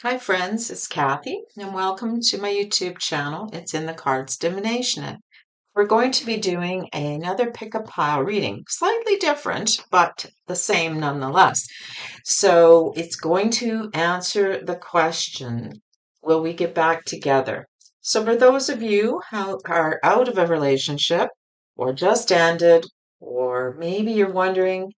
Hi friends, it's Kathy and welcome to my YouTube channel. It's in the Cards Divination. We're going to be doing another pick-up pile reading, slightly different, but the same nonetheless. So it's going to answer the question, will we get back together? So for those of you who are out of a relationship or just ended, or maybe you're wondering,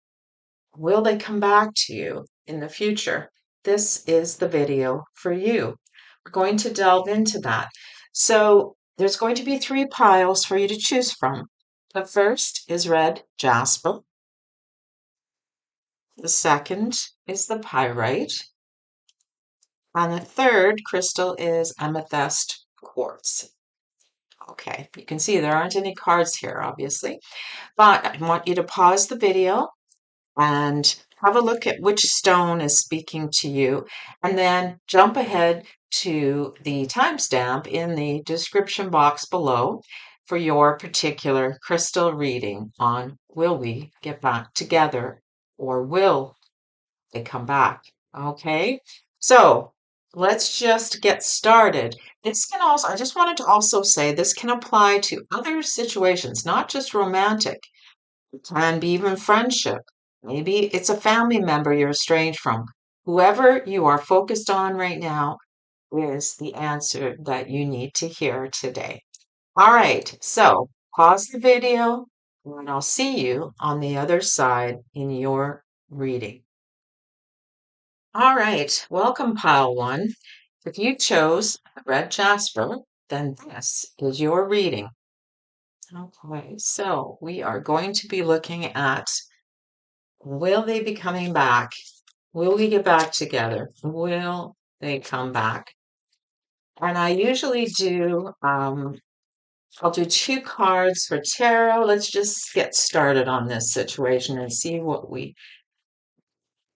will they come back to you in the future? This is the video for you. We're going to delve into that. So there's going to be 3 piles for you to choose from. The first is red jasper. The second is the pyrite. And the third crystal is amethyst quartz. Okay, you can see there aren't any cards here, obviously, but I want you to pause the video and have a look at which stone is speaking to you, and then jump ahead to the timestamp in the description box below for your particular crystal reading on will we get back together or will they come back? Okay, so let's just get started. This can also, I just wanted to also say, this can apply to other situations, not just romantic. Can be even friendship. Maybe it's a family member you're estranged from. Whoever you are focused on right now is the answer that you need to hear today. All right, so pause the video and I'll see you on the other side in your reading. All right, welcome, pile 1. If you chose red jasper, then this is your reading. Okay, so we are going to be looking at, will they be coming back? Will we get back together? Will they come back? And I usually do, I'll do 2 cards for tarot. Let's just get started on this situation and see what we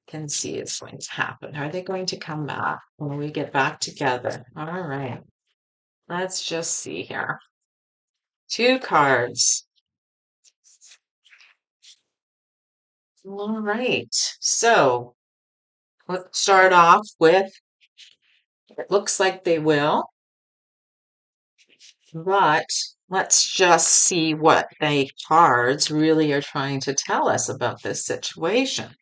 can see is going to happen. Are they going to come back? Will we get back together? All right. Let's just see here. 2 cards. All right. So let's start off with, it looks like they will. But let's just see what the cards really are trying to tell us about this situation.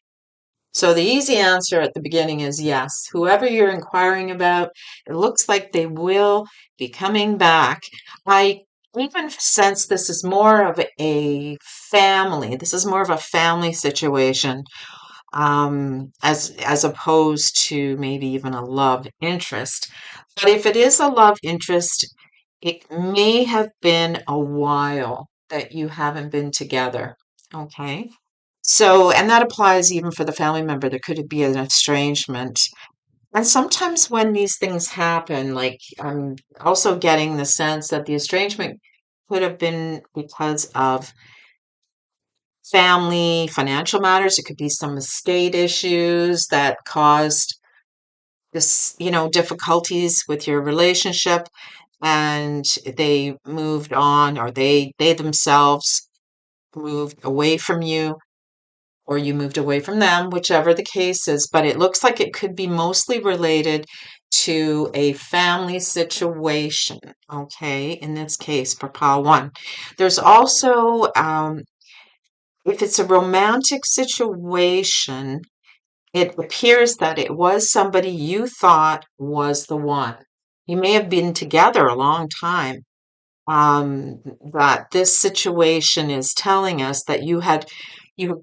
So the easy answer at the beginning is yes. Whoever you're inquiring about, it looks like they will be coming back. I even sense this is more of a family. This is more of a family situation, as opposed to maybe even a love interest. But if it is a love interest, it may have been a while that you haven't been together. Okay. So, and that applies even for the family member. There could be an estrangement. And sometimes when these things happen, like I'm also getting the sense that the estrangement could have been because of family, financial matters. It could be some estate issues that caused this, difficulties with your relationship, and they moved on, or they themselves moved away from you, or you moved away from them, whichever the case is. But it looks like it could be mostly related to a family situation, okay, in this case for pile 1. There's also, if it's a romantic situation, it appears that it was somebody you thought was the one. You may have been together a long time. That this situation is telling us that you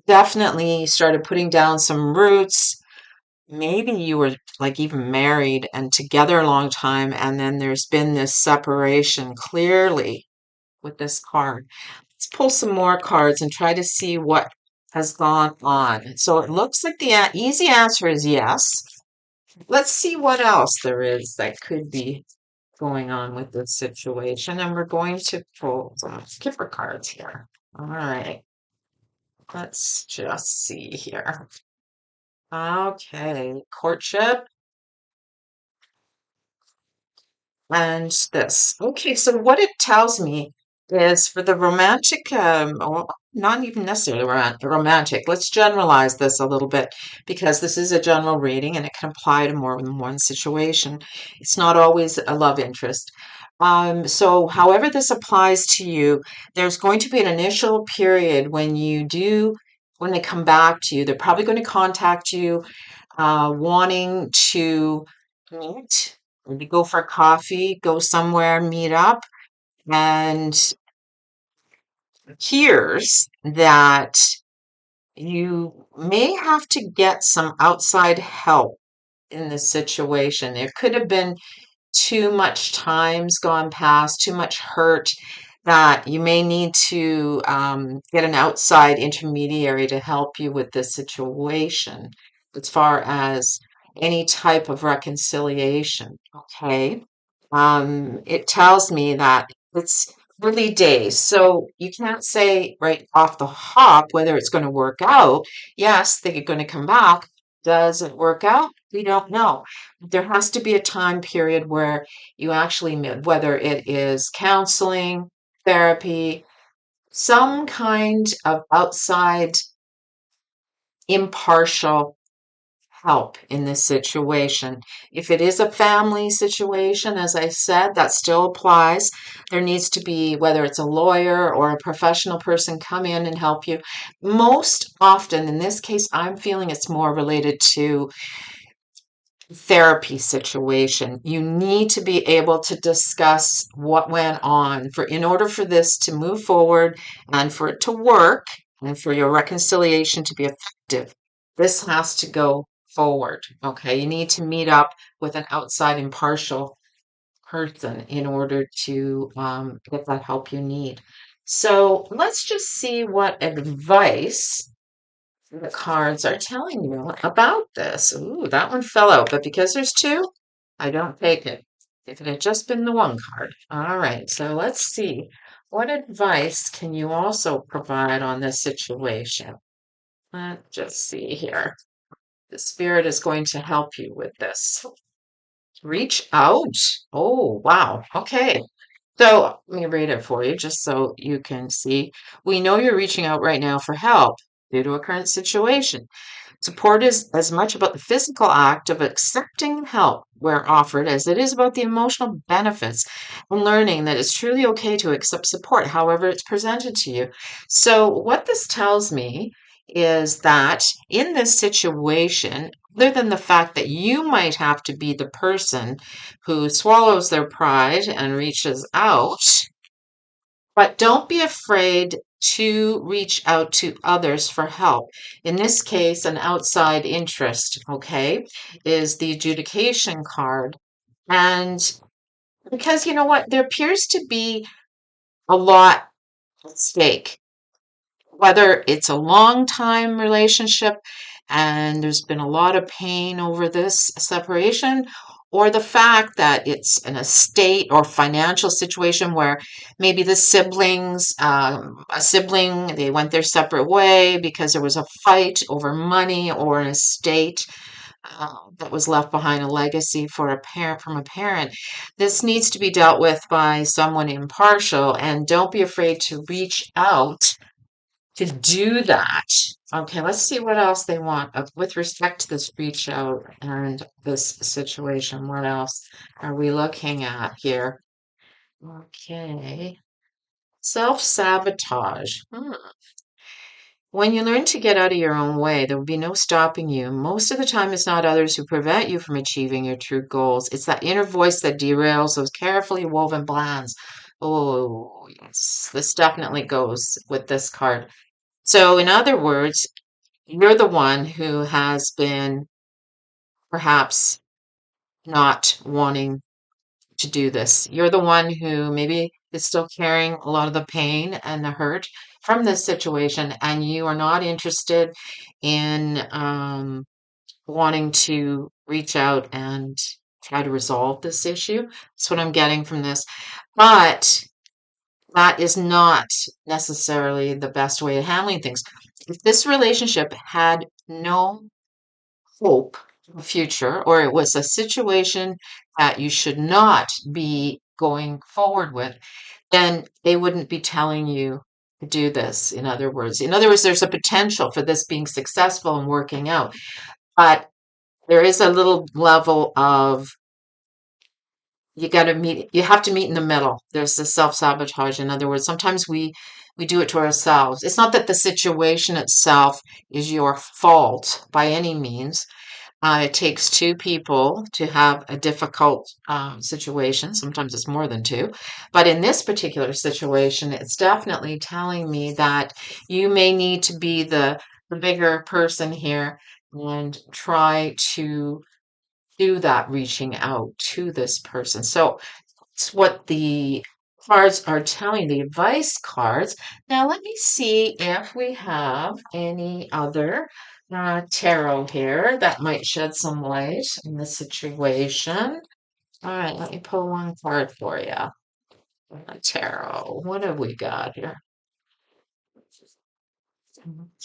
definitely started putting down some roots. Maybe you were like even married and together a long time, and then there's been this separation clearly with this card. Let's pull some more cards and try to see what has gone on. So it looks like the easy answer is yes. Let's see what else there is that could be going on with this situation. And we're going to pull some Kipper cards here. All right. Let's just see here. Okay. Courtship. And this. Okay, so what it tells me is for the romantic, not even necessarily romantic. Let's generalize this a little bit because this is a general reading and it can apply to more than one situation. It's not always a love interest. So, however this applies to you, there's going to be an initial period when they come back to you, they're probably going to contact you wanting to meet, maybe go for coffee, go somewhere, meet up, and hears that you may have to get some outside help in this situation. There could have been too much time's gone past, too much hurt that you may need to get an outside intermediary to help you with this situation as far as any type of reconciliation. Okay. It tells me that it's early days, so you can't say right off the hop whether it's going to work out. Yes, they're going to come back. Does it work out? We don't know. There has to be a time period where you actually, whether it is counseling, therapy, some kind of outside impartial help in this situation. If it is a family situation, as I said, that still applies. There needs to be, whether it's a lawyer or a professional person, come in and help you. Most often, in this case, I'm feeling it's more related to therapy situation. You need to be able to discuss what went on for in order for this to move forward and for it to work and for your reconciliation to be effective. This has to go forward. Okay, you need to meet up with an outside impartial person in order to get that help you need. So let's just see what advice the cards are telling you about this. Ooh, that one fell out, but because there's two, I don't take it. If it had just been the one card. All right, so let's see. What advice can you also provide on this situation? Let's just see here. The spirit is going to help you with this. Reach out. Oh, wow. Okay. So let me read it for you just so you can see. We know you're reaching out right now for help due to a current situation. Support is as much about the physical act of accepting help where offered as it is about the emotional benefits and learning that it's truly okay to accept support, however it's presented to you. So, what this tells me is that in this situation, other than the fact that you might have to be the person who swallows their pride and reaches out, but don't be afraid to reach out to others for help. In this case, an outside interest, okay, is the adjudication card. And because you know what, there appears to be a lot at stake, whether it's a long time relationship and there's been a lot of pain over this separation, or the fact that it's an estate or financial situation where maybe the siblings, a sibling, they went their separate way because there was a fight over money or an estate. That was left behind a legacy for a parent from a parent. This needs to be dealt with by someone impartial, and don't be afraid to reach out to do that. Okay, let's see what else they want with respect to this reach out and this situation. What else are we looking at here? Okay, self-sabotage. When you learn to get out of your own way, there will be no stopping you. Most of the time, it's not others who prevent you from achieving your true goals. It's that inner voice that derails those carefully woven plans. Oh, yes, this definitely goes with this card. So, in other words, you're the one who has been perhaps not wanting to do this. You're the one who maybe is still carrying a lot of the pain and the hurt from this situation, and you are not interested in wanting to reach out and try to resolve this issue. That's what I'm getting from this. But that is not necessarily the best way of handling things. If this relationship had no hope for the future, or it was a situation that you should not be going forward with, then they wouldn't be telling you to do this. In other words, there's a potential for this being successful and working out, but there is a little level of you have to meet in the middle. There's the self-sabotage. In other words, sometimes we do it to ourselves. It's not that the situation itself is your fault by any means. It takes two people to have a difficult situation. Sometimes it's more than two. But in this particular situation, it's definitely telling me that you may need to be the bigger person here and try to do that reaching out to this person. So it's what the cards are telling, the advice cards. Now, let me see if we have any other tarot here that might shed some light in the situation. All right, let me pull one card for you. Tarot. What have we got here?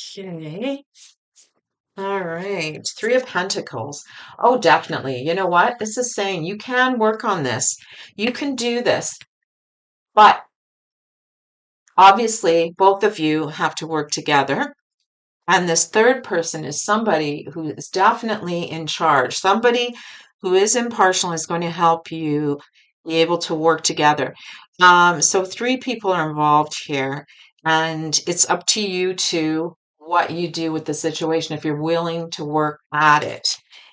Okay. All right. Three of Pentacles. Oh, definitely. You know what? This is saying you can work on this. You can do this. But obviously, both of you have to work together. And this third person is somebody who is definitely in charge. Somebody who is impartial is going to help you be able to work together. So three people are involved here, and it's up to you to what you do with the situation. If you're willing to work at it,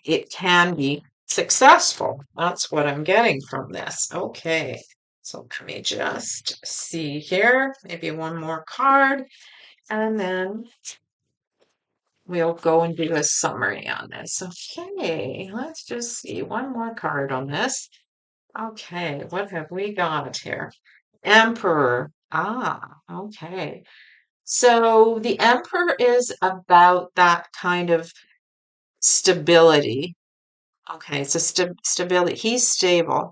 it can be successful. That's what I'm getting from this. Okay. So let me just see here. Maybe one more card, and then we'll go and do a summary on this. Okay, let's just see one more card on this. Okay, what have we got here? Emperor. Ah, okay. So the Emperor is about that kind of stability. Okay, it's a stability. He's stable.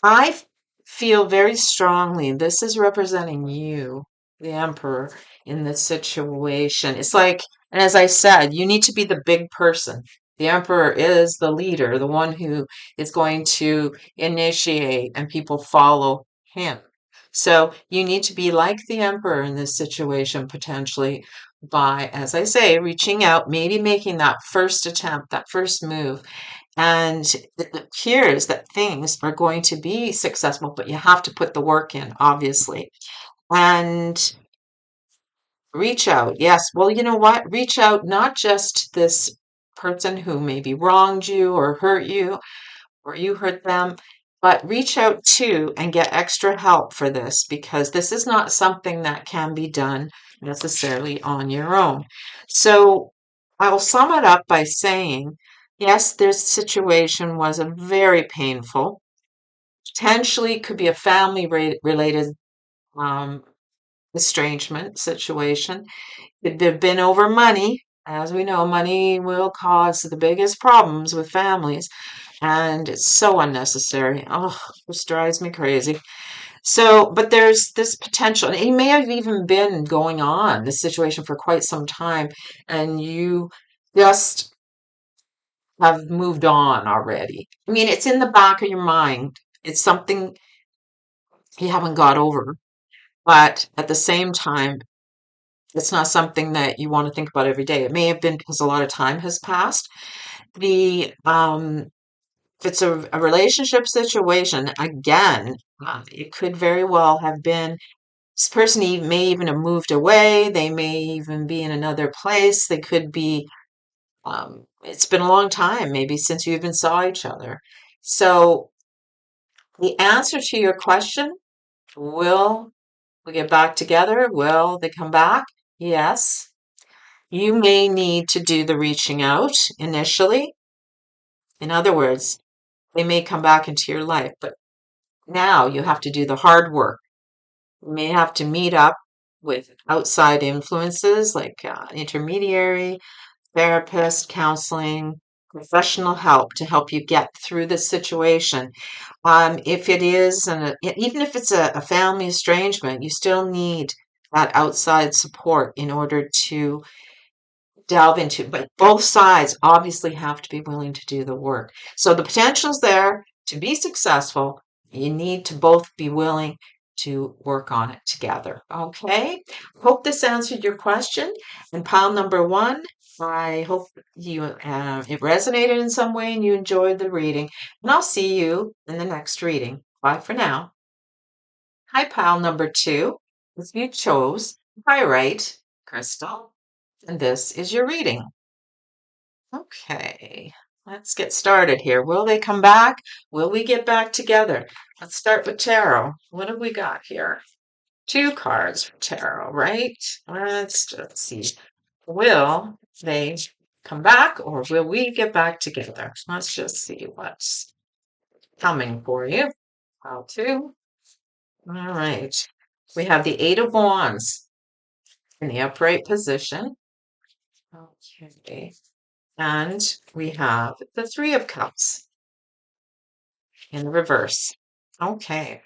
I feel very strongly this is representing you, the emperor, in this situation. It's like, and as I said, you need to be the big person. The emperor is the leader, the one who is going to initiate, and people follow him. So you need to be like the emperor in this situation, potentially by, as I say, reaching out, maybe making that first attempt, that first move. And it appears that things are going to be successful, but you have to put the work in, obviously. And reach out. Yes. Well, you know what? Reach out, not just this person who maybe wronged you or hurt you, or you hurt them, but reach out too and get extra help for this, because this is not something that can be done necessarily on your own. So I'll sum it up by saying, yes, this situation was a very painful, potentially could be a family related um, estrangement situation. Could have been over money. As we know, money will cause the biggest problems with families, and it's so unnecessary. Oh, this drives me crazy. So, but there's this potential, and it may have even been going on, this situation, for quite some time, and you just have moved on already. I mean, it's in the back of your mind. It's something you haven't got over, but at the same time, it's not something that you want to think about every day. It may have been because a lot of time has passed. The If it's a relationship situation, again, it could very well have been this person may even have moved away. They may even be in another place. They could be, it's been a long time, maybe since you even saw each other. So the answer to your question, will we get back together? Will they come back? Yes. You may need to do the reaching out initially. In other words, they may come back into your life, but now you have to do the hard work. You may have to meet up with outside influences like intermediary, therapist, counseling, professional help to help you get through this situation. If it is, even if it's a family estrangement, you still need that outside support in order to delve into. But both sides obviously have to be willing to do the work. So the potential's there to be successful. You need to both be willing to work on it together. Okay. Hope this answered your question. And pile number one, I hope you it resonated in some way and you enjoyed the reading. And I'll see you in the next reading. Bye for now. Hi, pile number two. If you chose pyrite crystal, and this is your reading. Okay, let's get started here. Will they come back? Will we get back together? Let's start with tarot. What have we got here? Two cards for tarot, right? Let's see. Will they come back or will we get back together? Let's just see what's coming for you. Pile two. All right. We have the Eight of Wands in the upright position. Okay. And we have the Three of Cups in reverse. Okay.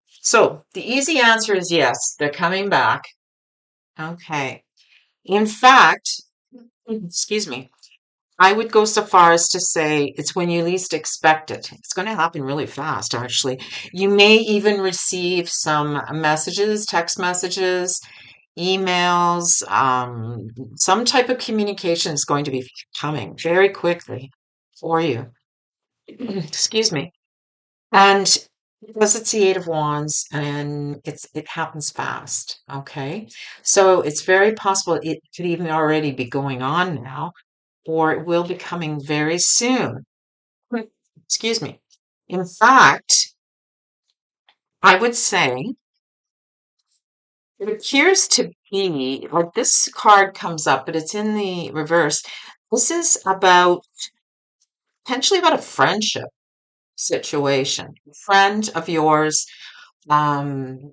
So the easy answer is yes, they're coming back. Okay. In fact, excuse me, I would go so far as to say it's when you least expect it. It's going to happen really fast, actually. You may even receive some messages, text messages, emails, some type of communication is going to be coming very quickly for you. Excuse me. And because it's the Eight of Wands and it happens fast, okay? So it's very possible it could even already be going on now, or it will be coming very soon. Excuse me. In fact, I would say it appears to be like this card comes up, but it's in the reverse. This is about potentially about a friendship situation. A friend of yours, um,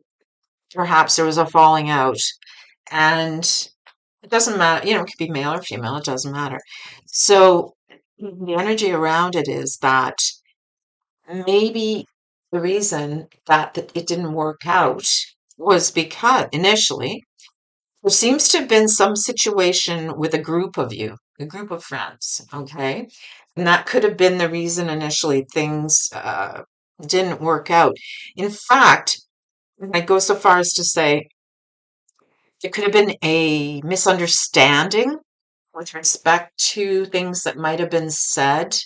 perhaps there was a falling out, and it doesn't matter, it could be male or female, it doesn't matter. So the energy around it is that maybe the reason that it didn't work out was because initially there seems to have been some situation with a group of you, a group of friends, okay? And that could have been the reason initially things didn't work out. In fact, I go so far as to say it could have been a misunderstanding with respect to things that might have been said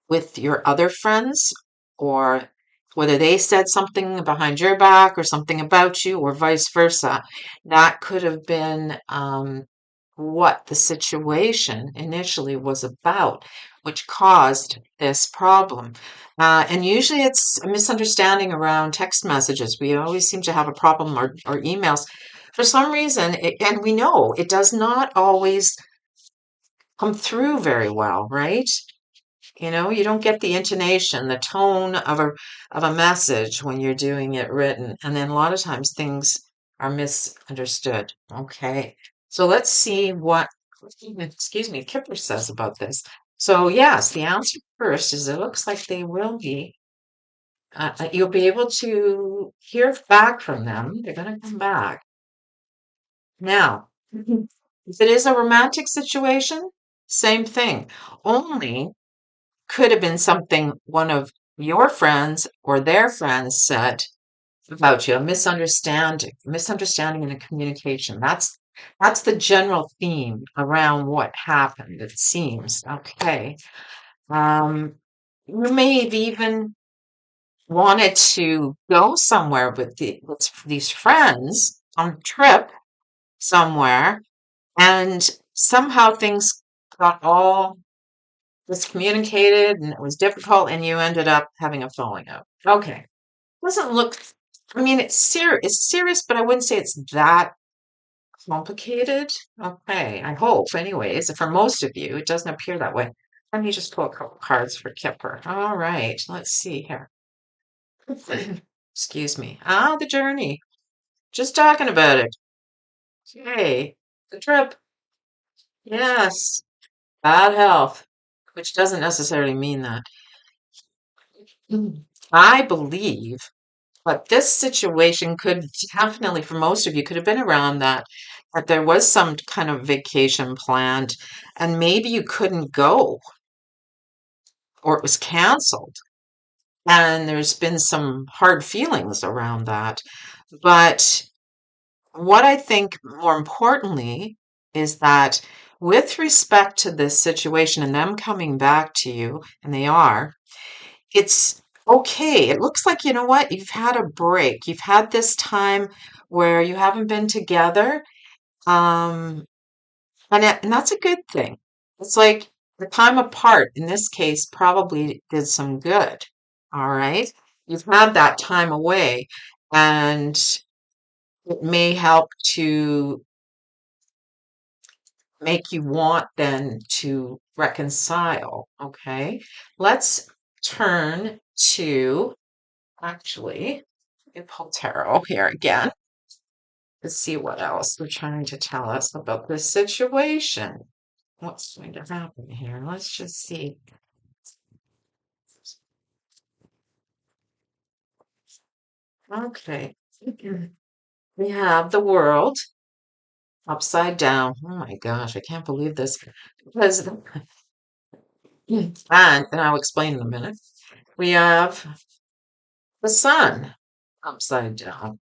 with your other friends, or whether they said something behind your back or something about you, or vice versa. That could have been what the situation initially was about, which caused this problem. And usually it's a misunderstanding around text messages. We always seem to have a problem, or emails. For some reason, and we know it does not always come through very well, right? You don't get the intonation, the tone of a message when you're doing it written. And then a lot of times things are misunderstood. Okay. So let's see what, excuse me, Kipper says about this. So yes, the answer first is it looks like they will be. You'll be able to hear back from them. They're going to come back. Now, if it is a romantic situation, same thing. Only could have been something one of your friends or their friends said about you, a misunderstanding in the communication. That's the general theme around what happened, it seems. Okay. You may have even wanted to go somewhere with these friends on a trip somewhere, and somehow things got all miscommunicated and it was difficult and you ended up having a falling out. Okay. Doesn't look, I mean, it's serious, but I wouldn't say it's that complicated. Okay, I hope, anyways. For most of you, it doesn't appear that way. Let me just pull a couple cards for Kipper. All right, let's see here. Excuse me. The journey. Just talking about it. Okay, the trip. Yes, bad health, which doesn't necessarily mean that. I believe, but this situation could definitely, for most of you, could have been around that there was some kind of vacation planned, and maybe you couldn't go, or it was canceled. And there's been some hard feelings around that. But what I think more importantly is that with respect to this situation and them coming back to you, and they are, it's okay. It looks like, you know what? You've had a break. You've had this time where you haven't been together. Um, and that's a good thing. It's like the time apart in this case probably did some good. All right. You've had that time away, and it may help to make you want then to reconcile. Okay. Let's turn to actually pull tarot here again to see what else they're trying to tell us about this situation. What's going to happen here? Let's just see. Okay. We have the world upside down. Oh my gosh, I can't believe this. Because, and I'll explain in a minute. We have the sun upside down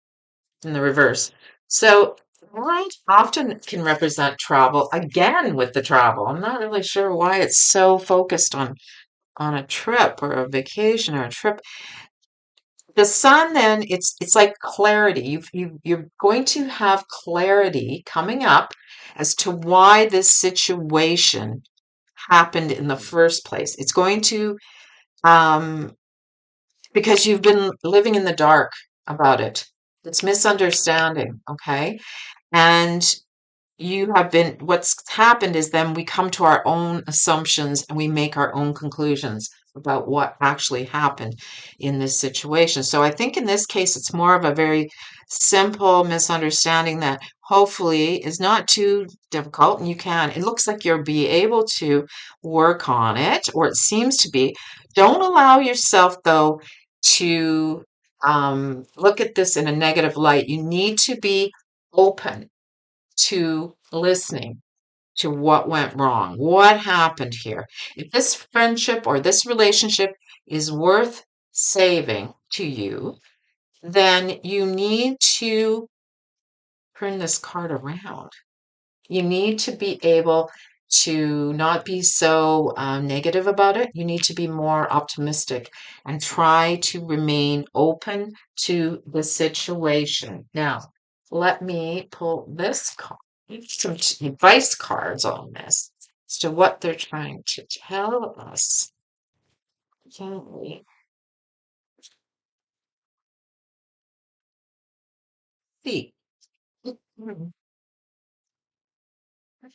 in the reverse. So, right often can represent travel. Again, with the travel, I'm not really sure why it's so focused on a trip or a vacation or a trip. The sun then it's like clarity. You're going to have clarity coming up as to why this situation happened in the first place. It's going to um because you've been living in the dark about it. It's misunderstanding, okay? And you have been, what's happened is then we come to our own assumptions and we make our own conclusions about what actually happened in this situation. So I think in this case, it's more of a very simple misunderstanding that hopefully is not too difficult, and you can, it looks like you'll be able to work on it, or it seems to be. Don't allow yourself, though, to look at this in a negative light. You need to be open to listening to what went wrong, what happened here. If this friendship or this relationship is worth saving to you, then you need to turn this card around. You need to be able to not be so negative about it. You need to be more optimistic and try to remain open to the situation. Now, let me pull this card, some advice cards on this as to what they're trying to tell us. Can we see?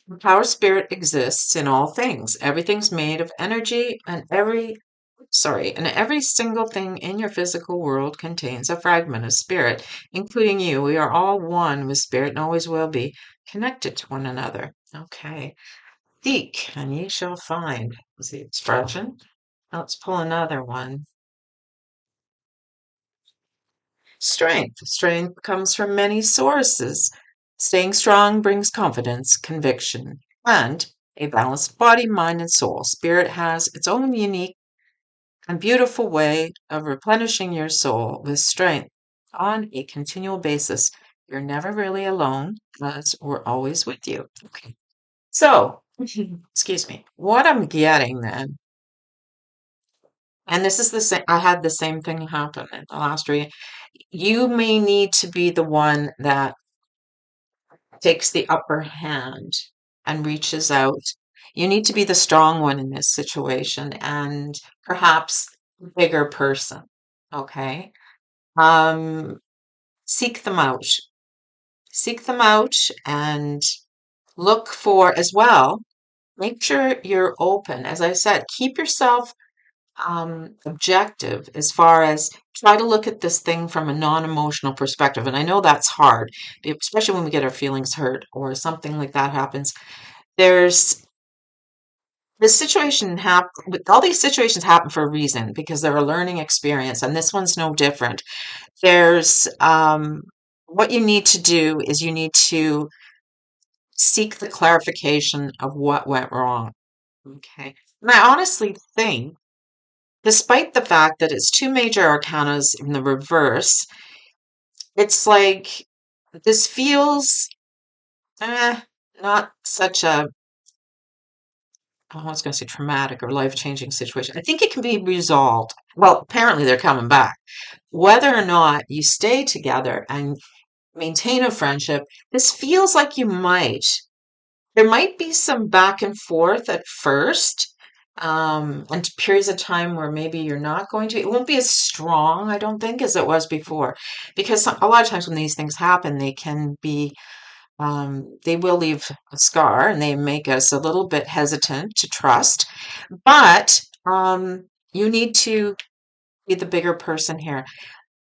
The power spirit exists in all things. Everything's made of energy, and every single thing in your physical world contains a fragment of spirit, including you. We are all one with spirit and always will be connected to one another. Okay. Seek and ye shall find was the expression. Let's pull another one. Strength. Strength comes from many sources. Staying strong brings confidence, conviction, and a balanced body, mind, and soul. Spirit has its own unique and beautiful way of replenishing your soul with strength on a continual basis. You're never really alone, as we're always with you. Okay. So, excuse me, what I'm getting then, and this is the same, I had the same thing happen in the last reading. You may need to be the one that takes the upper hand and reaches out. You need to be the strong one in this situation and perhaps the bigger person. Okay. Um, seek them out. Seek them out and look for as well. Make sure you're open. As I said, keep yourself objective as far as try to look at this thing from a non-emotional perspective. And I know that's hard, especially when we get our feelings hurt or something like that happens. There's this situation happen. All these situations happen for a reason because they're a learning experience, and this one's no different. There's what you need to do is you need to seek the clarification of what went wrong. Okay. And I honestly think despite the fact that it's two major arcanas in the reverse, it's like this feels not such a, I was going to say traumatic or life-changing situation. I think it can be resolved. Well, apparently they're coming back. Whether or not you stay together and maintain a friendship, this feels like you might. There might be some back and forth at first, and periods of time where maybe you're not going to. It won't be as strong, I don't think, as it was before, because a lot of times when these things happen, they can be, they will leave a scar and they make us a little bit hesitant to trust. But you need to be the bigger person here.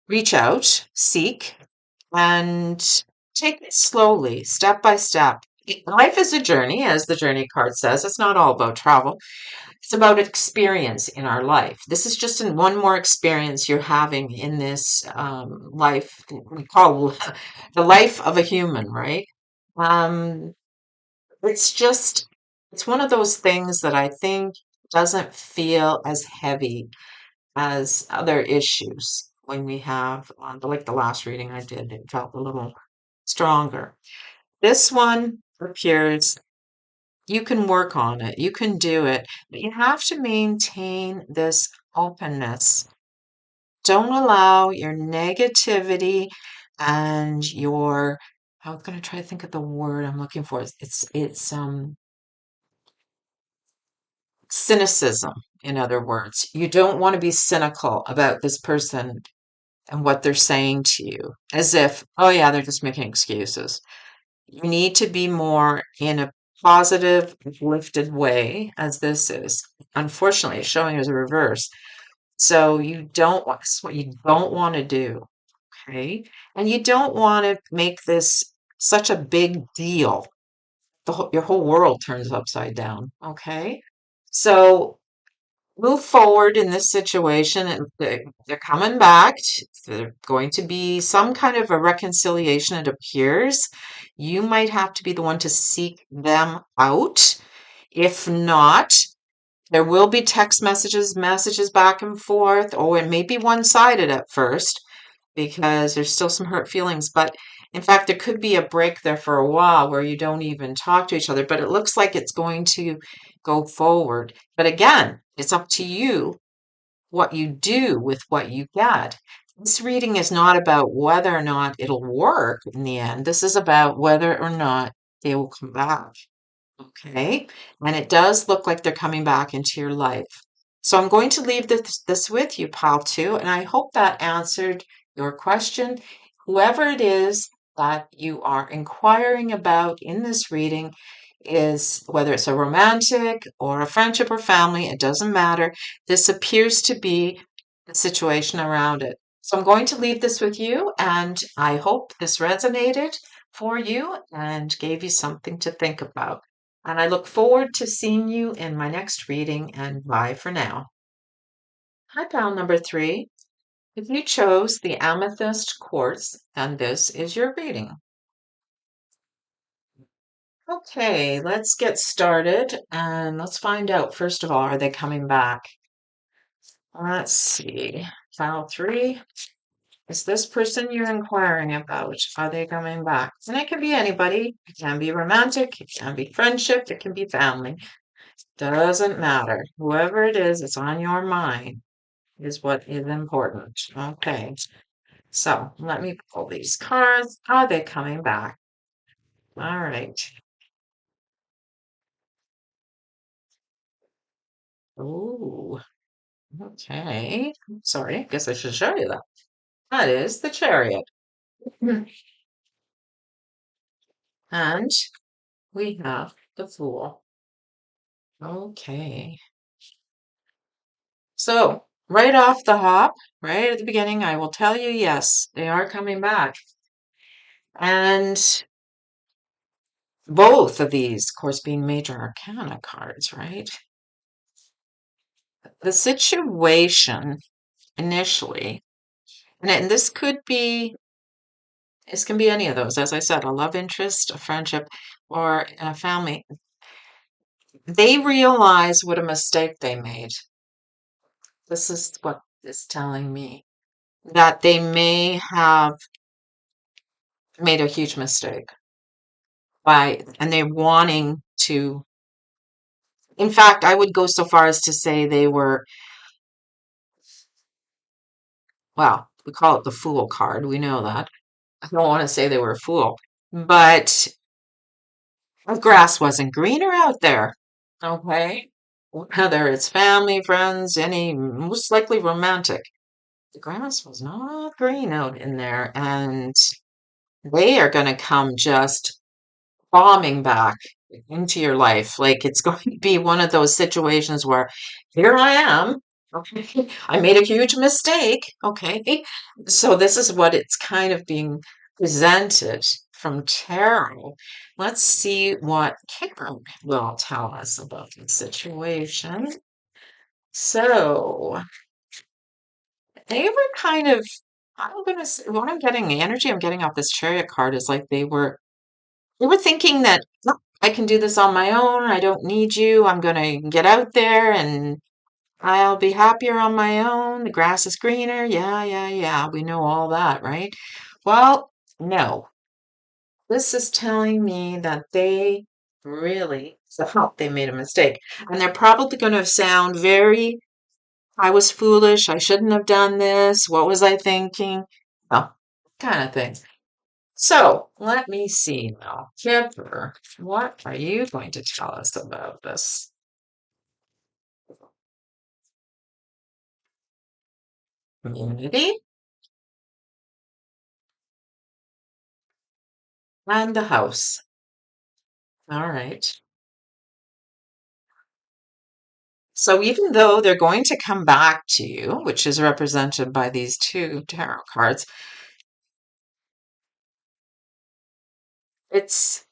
Reach out, seek, and take it slowly, step by step. Life is a journey, as the journey card says. It's not all about travel. It's about experience in our life. This is just one more experience you're having in this life we call the life of a human, right? Um, it's just, it's one of those things that I think doesn't feel as heavy as other issues when we have, like the last reading I did, it felt a little stronger. This one appears you can work on it, you can do it, but you have to maintain this openness. Don't allow your negativity and your, I'm going to try to think of the word I'm looking for. It's cynicism, in other words. You don't want to be cynical about this person and what they're saying to you, as if, oh yeah, they're just making excuses. You need to be more in a positive, uplifted way, as this is. Unfortunately, it's showing as a reverse. So you don't want, this is what you don't want to do, okay? And you don't want to make this such a big deal. Your whole world turns upside down, okay? So move forward in this situation, and they're coming back. There's going to be some kind of a reconciliation, it appears. You might have to be the one to seek them out. If not, there will be text messages back and forth. Oh, it may be one-sided at first because there's still some hurt feelings. But in fact, there could be a break there for a while where you don't even talk to each other. But it looks like it's going to go forward. But again, it's up to you what you do with what you get. This reading is not about whether or not it'll work in the end. This is about whether or not they will come back. Okay, and it does look like they're coming back into your life. So I'm going to leave this with you, pal, too, and I hope that answered your question. Whoever it is that you are inquiring about in this reading is, whether it's a romantic or a friendship or family, it doesn't matter. This appears to be the situation around it. So I'm going to leave this with you, and I hope this resonated for you and gave you something to think about. And I look forward to seeing you in my next reading, and bye for now. Hi, pal number 3. If you chose the amethyst quartz, and this is your reading. Okay, let's get started and let's find out, first of all, are they coming back? Let's see. File 3. Is this person you're inquiring about? Are they coming back? And it can be anybody. It can be romantic, it can be friendship, it can be family. Doesn't matter. Whoever it is, it's on your mind is what is important. Okay. So let me pull these cards. Are they coming back? All right. Ooh, okay. Sorry, I guess I should show you that. That is the chariot. Hmm. And we have the fool. Okay. So right off the hop, right at the beginning, I will tell you, yes, they are coming back. And both of these, of course, being major arcana cards, right? The situation initially, and this can be any of those, as I said, a love interest, a friendship, or a family. They realize what a mistake they made. This is what is telling me that they may have made a huge mistake and they're wanting to. In fact, I would go so far as to say they were, well, we call it the fool card. We know that. I don't want to say they were a fool, but the grass wasn't greener out there. Okay. Whether it's family, friends, any, most likely romantic. The grass was not green out in there, and they are going to come just bombing back into your life. Like it's going to be one of those situations where here I am. Okay. I made a huge mistake. Okay. So this is what it's kind of being presented from tarot. Let's see what Kipper will tell us about the situation. So they were kind of, I'm gonna say, what I'm getting, the energy I'm getting off this chariot card is like they were thinking that, "No, I can do this on my own. I don't need you. I'm going to get out there and I'll be happier on my own. The grass is greener." Yeah, yeah, yeah. We know all that, right? Well, no. This is telling me that they really felt they made a mistake. And they're probably going to sound very, I was foolish. I shouldn't have done this. What was I thinking? Well, kind of thing. So let me see now. Kipper, what are you going to tell us about this community and the house? All right. So even though they're going to come back to you, which is represented by these two tarot cards, it's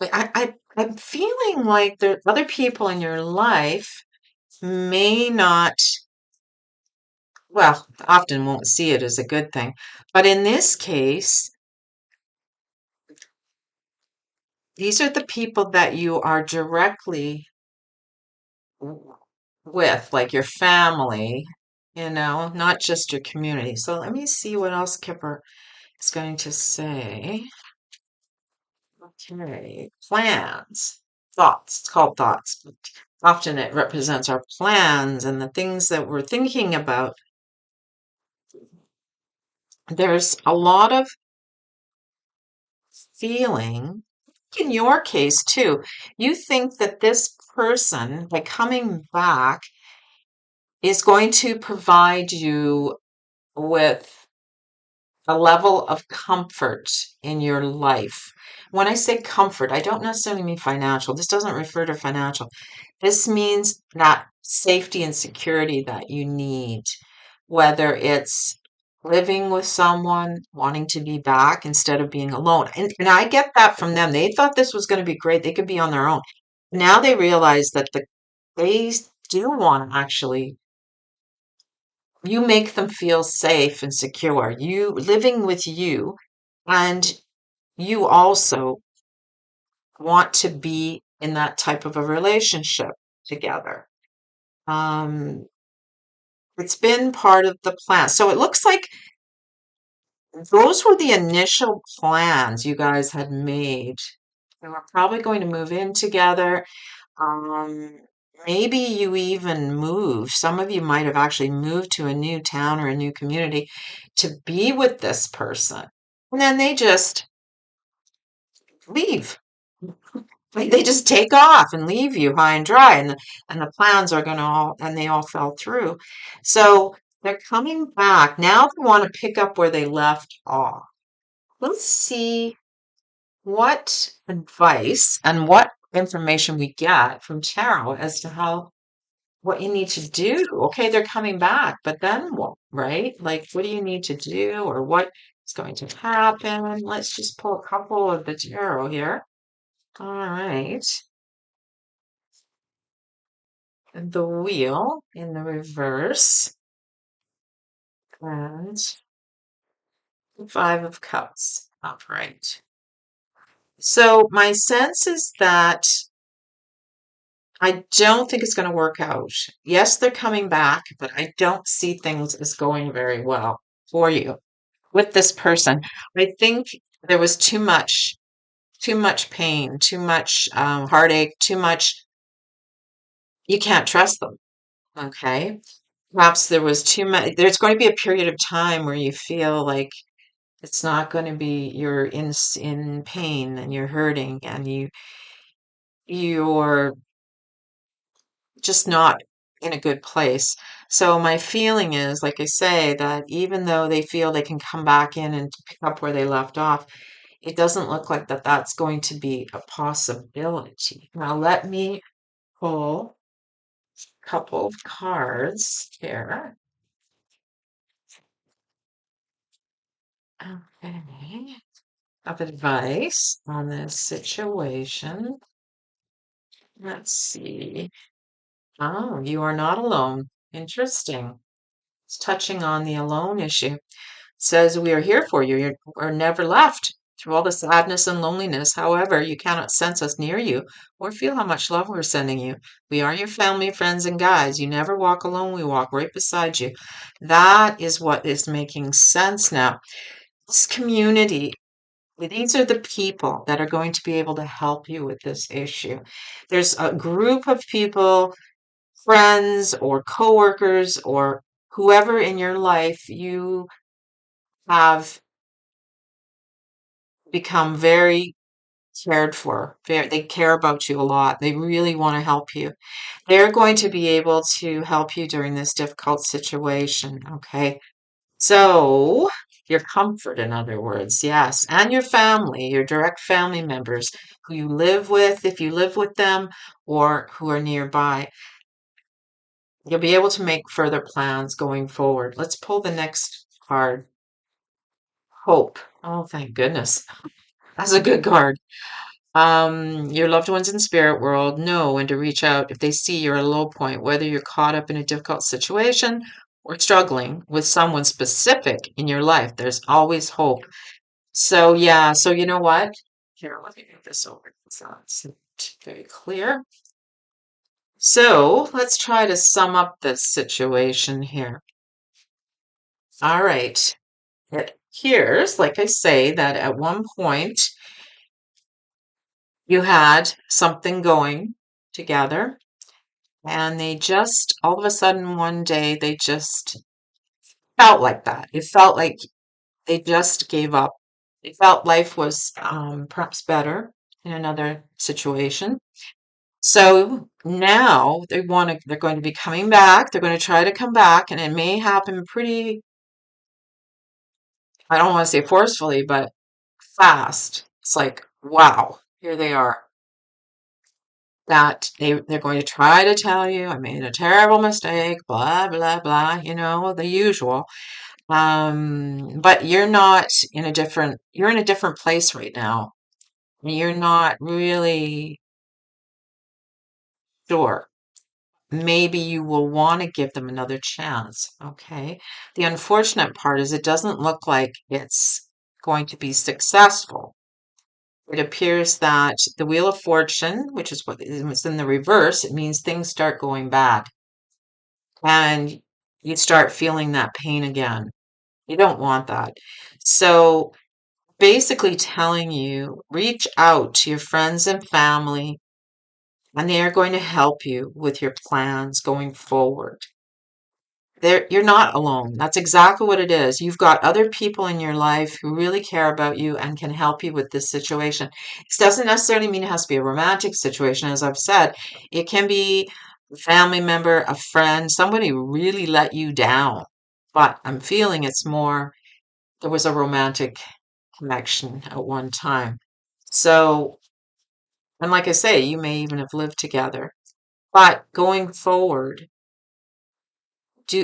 I'm feeling like there other people in your life may not, well, often won't see it as a good thing. But in this case, these are the people that you are directly with, like your family, not just your community. So let me see what else Kipper is going to say. Okay, plans, thoughts. It's called thoughts, but often it represents our plans and the things that we're thinking about. There's a lot of feeling. In your case, too, you think that this person, by coming back, is going to provide you with a level of comfort in your life. When I say comfort, I don't necessarily mean financial. This doesn't refer to financial. This means that safety and security that you need, whether it's living with someone, wanting to be back instead of being alone. And I get that from them. They thought this was going to be great. They could be on their own. Now they realize that they do want to actually, you make them feel safe and secure. You living with you, and you also want to be in that type of a relationship together. Um, it's been part of the plan. So it looks like those were the initial plans you guys had made. They were probably going to move in together. Um, maybe you even moved. Some of you might have actually moved to a new town or a new community to be with this person. And then they just leave. Like they just take off and leave you high and dry, and the plans are gonna all and they all fell through. So they're coming back. Now they want to pick up where they left off. Let's see what advice and what information we get from tarot as to what you need to do. Okay, they're coming back, but then what, right? Like, what do you need to do or what is going to happen? Let's just pull a couple of the tarot here. All right. The wheel in the reverse and the Five of Cups upright. So my sense is that I don't think it's going to work out. Yes, they're coming back, but I don't see things as going very well for you with this person. I think there was too much pain, too much heartache, too much. You can't trust them. Okay. Perhaps there was too much. There's going to be a period of time where you feel like it's not going to be you're in pain and you're hurting and you're just not in a good place. So my feeling is, like I say, that even though they feel they can come back in and pick up where they left off, it doesn't look like that's going to be a possibility. Now let me pull a couple of cards here. Okay. Of advice on this situation. Let's see. Oh, you are not alone. Interesting. It's touching on the alone issue. It says we are here for you. We're never left. Through all the sadness and loneliness, however, you cannot sense us near you or feel how much love we're sending you. We are your family, friends, and guides. You never walk alone. We walk right beside you. That is what is making sense now. This community, these are the people that are going to be able to help you with this issue. There's a group of people, friends or coworkers or whoever in your life you have become very cared for. They care about you a lot. They really want to help you. They're going to be able to help you during this difficult situation. Okay. So, your comfort, in other words, yes, and your family, your direct family members who you live with, if you live with them, or who are nearby. You'll be able to make further plans going forward. Let's pull the next card. Hope. Oh, thank goodness. That's a good card. Your loved ones in spirit world know when to reach out if they see you're at a low point, whether you're caught up in a difficult situation or struggling with someone specific in your life. There's always hope. So yeah, so you know what? Here, let me move this over. It's not very clear. So let's try to sum up this situation here. All right. It appears, like I say, that at one point you had something going together, and they just, all of a sudden, one day, they just felt like that. It felt like they just gave up. They felt life was perhaps better in another situation. So now they're going to be coming back. They're going to try to come back, and it may happen pretty, I don't want to say forcefully, but fast. It's like, wow, here they are. That they're going to try to tell you, I made a terrible mistake, blah, blah, blah, the usual. But you're in a different place right now. You're not really sure. Maybe you will want to give them another chance. Okay. The unfortunate part is it doesn't look like it's going to be successful. It appears that the Wheel of Fortune, which is what is in the reverse, it means things start going bad and you start feeling that pain again. You don't want that. So basically telling you, reach out to your friends and family, and they are going to help you with your plans going forward. You're not alone. That's exactly what it is. You've got other people in your life who really care about you and can help you with this situation. This doesn't necessarily mean it has to be a romantic situation, as I've said. It can be a family member, a friend, somebody who really let you down. But I'm feeling it's more, there was a romantic connection at one time. So, and like I say, you may even have lived together. But going forward,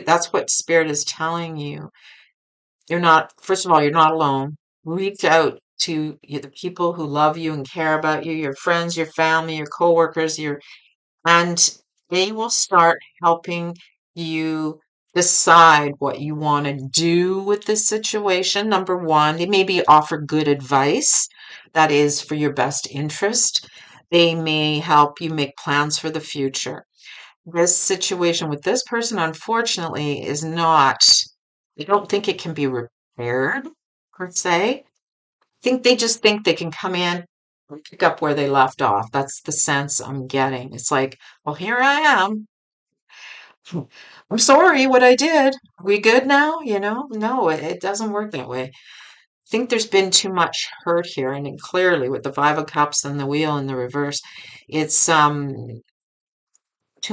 that's what Spirit is telling you. You're not, first of all, you're not alone. Reach out to the people who love you and care about you, your friends, your family, your coworkers, and they will start helping you decide what you want to do with this situation. Number one, they maybe offer good advice that is for your best interest. They may help you make plans for the future. This situation with this person, unfortunately, is not, I don't think it can be repaired per se. I think they just think they can come in and pick up where they left off. That's the sense I'm getting. It's like, well, here I am. I'm sorry what I did. We good now? No, it doesn't work that way. I think there's been too much hurt here, and then clearly with the Five of Cups and the wheel in the reverse, it's too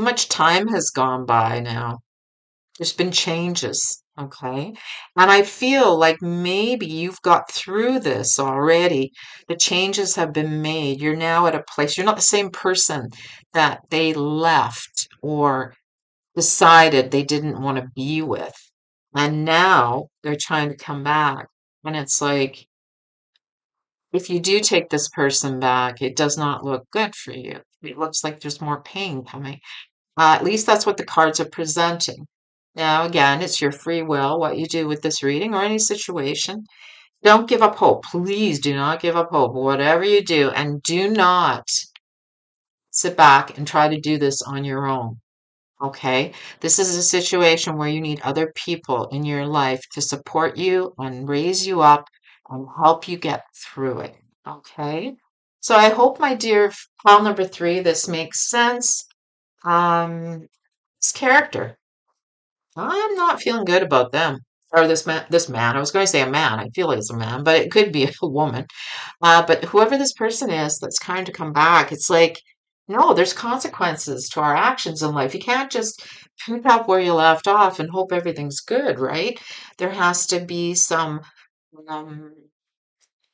much time has gone by now. There's been changes, okay? And I feel like maybe you've got through this already. The changes have been made. You're now at a place, you're not the same person that they left or decided they didn't want to be with. And now they're trying to come back. And it's like, if you do take this person back, it does not look good for you. It looks like there's more pain coming. At least that's what the cards are presenting. Now, again, it's your free will, what you do with this reading or any situation. Don't give up hope. Please do not give up hope, whatever you do. And do not sit back and try to do this on your own. Okay? This is a situation where you need other people in your life to support you and raise you up and help you get through it. Okay? So I hope, my dear pile number 3, this makes sense. This character. I'm not feeling good about them. Or this man. I was going to say a man. I feel like it's a man, but it could be a woman. But whoever this person is that's trying to come back, it's like, no, there's consequences to our actions in life. You can't just pick up where you left off and hope everything's good, right? There has to be um,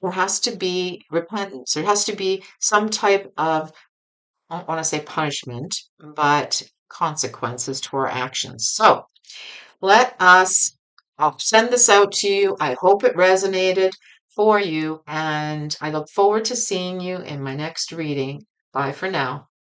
there has to be repentance. There has to be some type of, I don't want to say punishment, but consequences to our actions. So, let us, I'll send this out to you. I hope it resonated for you, and I look forward to seeing you in my next reading. Bye for now.